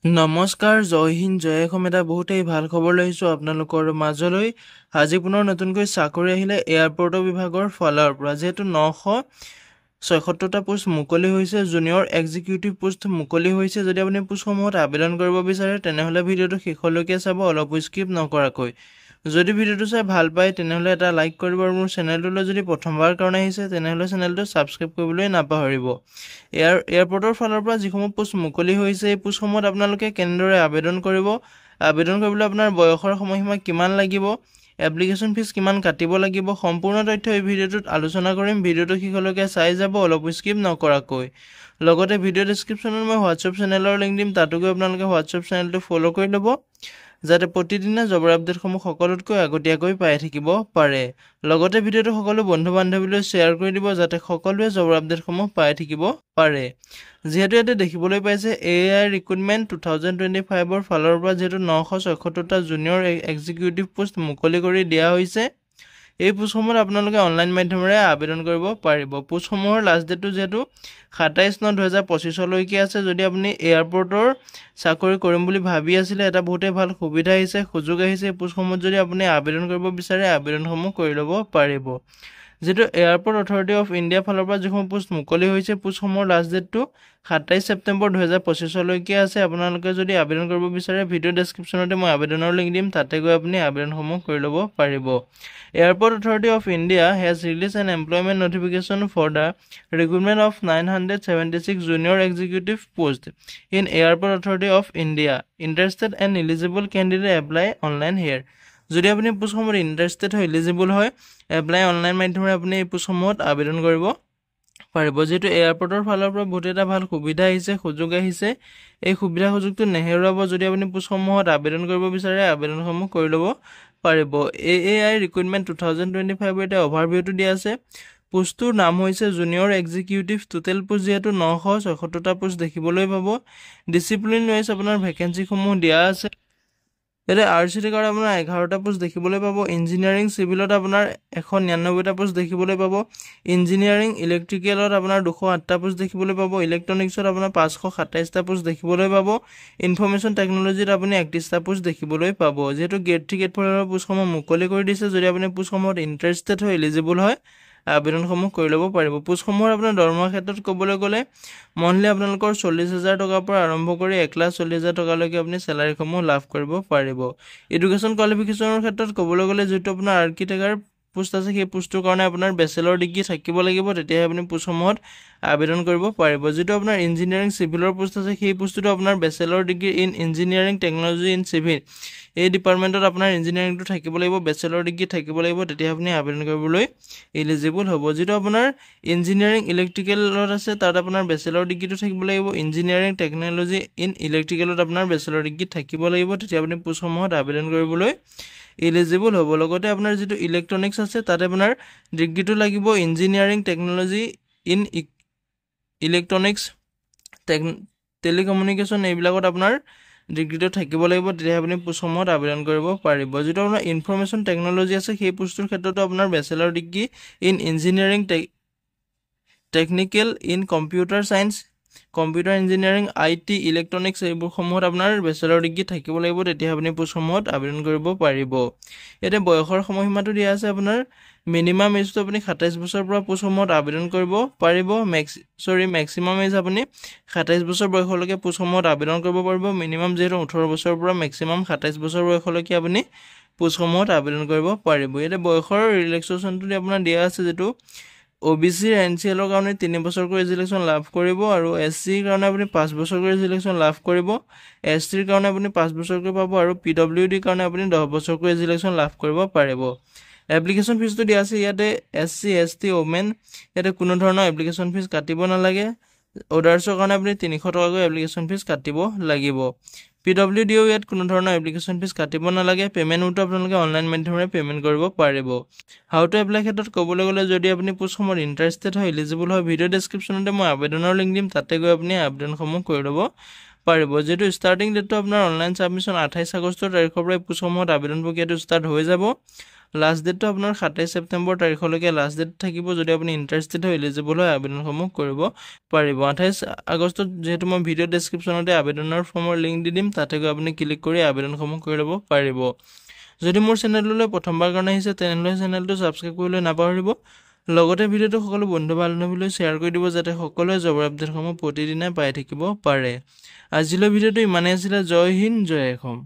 নমস্কাৰ, জয় হিন্দ, জয় অসম। এটা বহুতেই ভাল খবৰ লৈছোঁ আপোনালোকৰ মাজলৈ। আজি পুনৰ নতুনকৈ চাকৰি আহিলে এয়াৰপৰ্টৰ বিভাগৰ ফালৰ পৰা। যিহেতু 976টা পোষ্ট মুকলি হৈছে, জুনিয়ৰ এক্সিকিউটিভ পোষ্ট মুকলি হৈছে। যদি আপুনি পোষ্টসমূহত আবেদন কৰিব বিচাৰে তেনেহ'লে ভিডিঅ'টো শেষলৈকে চাব, অলপো স্কিপ নকৰাকৈ। যদি ভিডিঅ'টো চাই ভাল পায় তেনেহ'লে এটা লাইক কৰিব, আৰু মোৰ চেনেলটোলৈ যদি প্ৰথমবাৰ কাৰণে আহিছে তেনেহ'লে চেনেলটো ছাবস্ক্ৰাইব কৰিবলৈ নাপাহৰিব। এয়াৰপৰ্টৰ ফালৰ পৰা যিসমূহ পোষ্ট মুকলি হৈছে, এই পোষ্টসমূহত আপোনালোকে কেনেদৰে আবেদন কৰিব, আবেদন কৰিবলৈ আপোনাৰ বয়সৰ সময়সীমা কিমান লাগিব, এপ্লিকেশ্যন ফিজ কিমান কাটিব লাগিব, সম্পূৰ্ণ তথ্য এই ভিডিঅ'টোত আলোচনা কৰিম। ভিডিঅ'টো শেষলৈকে চাই যাব, অলপ স্কিপ নকৰাকৈ। লগতে ভিডিঅ' ডেছক্ৰিপশ্যনত মই হোৱাটছএপ চেনেলৰ লিংক দিম, তাতো গৈ আপোনালোকে হোৱাটছএপ চেনেলটো ফ'ল' কৰি ল'ব, যাতে প্ৰতিদিনে জবৰ আপডেটসমূহ সকলোতকৈ আগতীয়াকৈ পাই থাকিব পাৰে। লগতে ভিডিঅ'টো সকলো বন্ধু বান্ধৱীলৈ শ্বেয়াৰ কৰি দিব, যাতে সকলোৱে জবৰ আপডেটসমূহ পাই থাকিব পাৰে। যিহেতু ইয়াতে দেখিবলৈ পাইছে AI ৰিক্ৰুটমেণ্ট 2025ৰ ফালৰ পৰা যিহেতু 976টা জুনিয়ৰ এক্সিকিউটিভ পোষ্ট মুকলি কৰি দিয়া হৈছে। এই পোষ্টসমূহত আপোনালোকে অনলাইন মাধ্যমেৰে আবেদন কৰিব পাৰিব। পোষ্টসমূহৰ লাষ্ট ডেটটো যিহেতু 27/9/2025লৈকে আছে। যদি আপুনি এয়াৰপৰ্টৰ চাকৰি কৰিম বুলি ভাবি আছিলে, এটা বহুতেই ভাল সুবিধা আহিছে, সুযোগ আহিছে। এই পোষ্টসমূহত যদি আপুনি আবেদন কৰিব বিচাৰে আবেদনসমূহ কৰি ল'ব পাৰিব। যিহেতু এয়াৰপৰ্ট অথৰিটি অফ ইণ্ডিয়াৰ ফালৰ পৰা যিসমূহ পোষ্ট মুকলি হৈছে, পোষ্টসমূহৰ লাষ্ট ডেটটো 27 ছেপ্টেম্বৰ 2025লৈকে আছে। আপোনালোকে যদি আবেদন কৰিব বিচাৰে ভিডিঅ' ডেছক্ৰিপশ্যনতে মই আবেদনৰ লিংক দিম, তাতে গৈ আপুনি আবেদনসমূহ কৰি ল'ব পাৰিব। Airport Authority of India has released an employment notification for the recruitment of 976 junior executive posts in Airport Authority of India. Interested and eligible candidate apply online here. যদি আপুনি পোষ্টসমূহত ইণ্টাৰেষ্টেড হয়, এলিজিবল হয়, এপ্লাই অনলাইন মাধ্যমেৰে আপুনি এই পোষ্টসমূহত আবেদন কৰিব পাৰিব। যিহেতু এয়াৰপৰ্টৰ ফালৰ পৰা বহুত এটা ভাল সুবিধা আহিছে, সুযোগ আহিছে, এই সুবিধা সুযোগটো নেহেৰুৱাব। যদি আপুনি পোষ্টসমূহত আবেদন কৰিব বিচাৰে আবেদনসমূহ কৰি ল'ব পাৰিব। AI ৰিক্ৰুটমেণ্ট 2025 এটা অভাৰভিউটো দিয়া আছে। পোষ্টটোৰ নাম হৈছে জুনিয়ৰ এক্সিকিউটিভ। টোটেল পোষ্ট যিহেতু 976টা পোষ্ট দেখিবলৈ পাব। ডিচিপ্লিন ৱাইজ আপোনাৰ ভেকেঞ্চিসমূহ দিয়া আছে। ইয়াতে RCT কাৰণে আপোনাৰ 11টা পোষ্ট দেখিবলৈ পাব। ইঞ্জিনিয়াৰিং চিভিলত আপোনাৰ 199টা পোষ্ট দেখিবলৈ পাব। ইঞ্জিনিয়াৰিং ইলেক্ট্ৰিকেলত আপোনাৰ 208টা পোষ্ট দেখিবলৈ পাব। ইলেক্ট্ৰনিক্সত আপোনাৰ 527টা পোষ্ট দেখিবলৈ পাব। ইনফৰমেশ্যন টেকন'লজিত আপুনি 31টা পোষ্ট দেখিবলৈ পাব। যিহেতু গ্ৰেড 3 গ্ৰেড 4 পোষ্টসমূহ মুকলি কৰি দিছে, যদি আপুনি পোষ্টসমূহত ইণ্টাৰেষ্টেড হয়, এলিজিবল হয়, আবেদনসমূহ কৰি ল'ব পাৰিব। পোষ্টসমূহৰ আপোনাৰ দৰমহাৰ ক্ষেত্ৰত ক'বলৈ গ'লে মন্থলি আপোনালোকৰ 40,000 টকাৰ পৰা আৰম্ভ কৰি 1,40,000 টকালৈকে আপুনি চেলাৰীসমূহ লাভ কৰিব পাৰিব। এডুকেশ্যন কোৱালিফিকেশ্যনৰ ক্ষেত্ৰত ক'বলৈ গ'লে যিটো আপোনাৰ আৰ্কিটেক্টৰ পোষ্ট আছে, সেই পোষ্টটোৰ কাৰণে আপোনাৰ বেচেলৰ ডিগ্ৰী থাকিব লাগিব, তেতিয়াহে আপুনি পোষ্টসমূহত আবেদন কৰিব পাৰিব। যিটো আপোনাৰ ইঞ্জিনিয়াৰিং চিভিলৰ পোষ্ট আছে, সেই পোষ্টটো আপোনাৰ bachelor degree in engineering technology in civil, এই ডিপাৰ্টমেণ্টত আপোনাৰ ইঞ্জিনিয়াৰিংটো থাকিব লাগিব, বেচেলৰ ডিগ্ৰী থাকিব লাগিব, তেতিয়া আপুনি আবেদন কৰিবলৈ এলিজিবল হ'ব। যিটো আপোনাৰ ইঞ্জিনিয়াৰিং ইলেক্ট্ৰিকেলত আছে, তাত আপোনাৰ বেচেলৰ ডিগ্ৰীটো থাকিব লাগিব। ইঞ্জিনিয়াৰিং টেকন'লজি ইন ইলেক্ট্ৰিকেলত আপোনাৰ বেচেলৰ ডিগ্ৰী থাকিব লাগিব, তেতিয়া আপুনি পোষ্টসমূহত আবেদন কৰিবলৈ এলিজিবল হ'ব। লগতে আপোনাৰ যিটো ইলেক্ট্ৰনিক্স আছে, তাত আপোনাৰ ডিগ্ৰীটো লাগিব। Engineering technology in electronics, telecommunication, এইবিলাকত আপোনাৰ ডিগ্ৰীটো থাকিব লাগিব, তেতিয়া আপুনি পোষ্টসমূহত আবেদন কৰিব পাৰিব। যিটো আপোনাৰ ইনফৰমেশ্যন টেকন'লজি আছে, সেই পোষ্টটোৰ ক্ষেত্ৰতো আপোনাৰ bachelor degree in engineering technical in computer science, computer engineering, IT, electronics, এইবোৰসমূহত আপোনাৰ বেচেলৰ ডিগ্ৰী থাকিব লাগিব, তেতিয়া আপুনি পোষ্টসমূহত আবেদন কৰিব পাৰিব। ইয়াতে বয়সৰ সময়সীমাটো দিয়া আছে আপোনাৰ মিনিমাম এজটো আপুনি 27 বছৰৰ পৰা পোষ্টসমূহত আবেদন কৰিব পাৰিব। মেক্সিমাম এজ আপুনি 27 বছৰ বয়সলৈকে পোষ্টসমূহত আবেদন কৰিব পাৰিব। মিনিমাম যিহেতু 18 বছৰৰ পৰা মেক্সিমাম 27 বছৰ বয়সলৈকে আপুনি পোষ্টসমূহত আবেদন কৰিব পাৰিব। ইয়াতে বয়সৰ ৰিলেক্সেশ্যনটো আপোনাৰ দিয়া আছে, যিটো OBC NCLৰ কাৰণে 3 বছৰকৈ ৰিলেক্সেশ্যন লাভ কৰিব, আৰু SCৰ কাৰণে আপুনি 5 বছৰকৈ ৰিলেক্সেশ্যন লাভ কৰিব। STৰ কাৰণে আপুনি 5 বছৰকৈ পাব, আৰু PWDৰ কাৰণে আপুনি 10 বছৰকৈ ৰিলেক্সেশ্যন লাভ কৰিব পাৰিব। এপ্লিকেশ্যন ফিজটো দিয়া আছে ইয়াতে SC ST ওমেন, ইয়াতে কোনো ধৰণৰ এপ্লিকেশ্যন ফিজ কাটিব নালাগে। অৰ্ডাৰ্ছৰ কাৰণে আপুনি 300 টকাকৈ এপ্লিকেশ্যন ফিজ কাটিব লাগিব। PWDও ইয়াত কোনো ধৰণৰ এপ্লিকেশ্যন ফিজ কাটিব নালাগে। পে'মেণ্টটো আপোনালোকে অনলাইন মাধ্যমেৰে পে'মেণ্ট কৰিব পাৰিব। হাউ টু এপ্লাই ক্ষেত্ৰত ক'বলৈ গ'লে, যদি আপুনি পোষ্টসমূহত ইণ্টাৰেষ্টেড হয়, এলিজিবল হয়, ভিডিঅ' ডেছক্ৰিপশ্যনতে মই আবেদনৰ লিংক দিম, তাতে গৈ আপুনি আবেদনসমূহ কৰি ল'ব পাৰিব। যিহেতু ষ্টাৰ্টিং ডেটটো আপোনাৰ অনলাইন ছাবমিশ্যন 28 আগষ্টৰ তাৰিখৰ পৰা পোষ্টসমূহত আবেদন প্ৰক্ৰিয়াটো ষ্টাৰ্ট হৈ যাব। লাষ্ট ডেটটো আপোনাৰ 27 ছেপ্টেম্বৰ তাৰিখলৈকে লাষ্ট ডেট থাকিব। যদি আপুনি ইণ্টাৰেষ্টেড হয়, এলিজিবল হয়, আবেদনসমূহ কৰিব পাৰিব। 28 আগষ্টত যিহেতু মই ভিডিঅ' ডেছক্ৰিপশ্যনতে আবেদনৰ ফৰ্মৰ লিংক দি দিম, তাতে গৈ আপুনি ক্লিক কৰি আবেদনসমূহ কৰি ল'ব পাৰিব। যদি মোৰ চেনেললৈ প্ৰথমবাৰ কাৰণে আহিছে, তেনেহ'লে চেনেলটো ছাবস্ক্ৰাইব কৰিবলৈ নাপাহৰিব। লগতে ভিডিঅ'টো সকলো বন্ধু বান্ধৱীলৈ শ্বেয়াৰ কৰি দিব, যাতে সকলোৱে জবৰ আপডেটসমূহ প্ৰতিদিনে পাই থাকিব পাৰে। আজিলৈ ভিডিঅ'টো ইমানেই আছিলে। জয় হিন্দ, জয় অসম।